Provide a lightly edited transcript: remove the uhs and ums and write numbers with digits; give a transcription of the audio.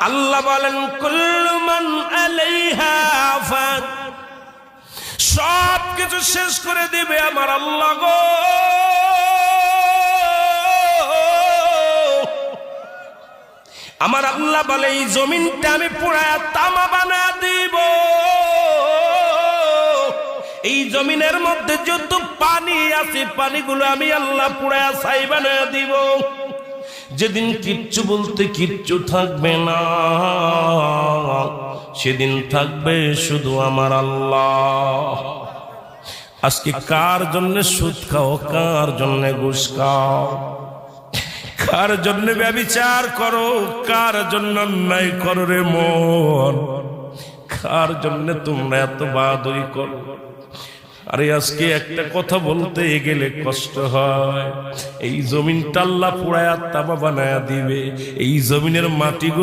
আল্লাহ বলেন কুল্লু মান আলাইহা ফান, সব কিছু শেষ করে দিবে আমার আল্লাহ গো। আমার আল্লাহ বলে এই জমিনটা আমি পুরায়া তামা বানা দিব। এই জমিনের মধ্যে যত পানি আছে পানিগুলো আমি আল্লাহ পুরায়া ছাই বানায়া দিব। যেদিন কিচ্ছু বলতে কিচ্ছু থাকবে না, সেদিন থাকবে শুধু আমার আল্লাহ। আজকে কার জন্য সুদ খাও, কার জন্য ঘুষ খাও, কার জন্য ব্যভিচার করো, কার জন্য অন্যায় করো রে মন, কার জন্য তোমরা এত বাহাদুরি করো। আরে আজকে একটা কথা বলতে গেলে কষ্ট হয়। এই জমিনটা আল্লাহ পুরায়া তামা বানায়া দিবে। এই জমিনের মাটিগুলো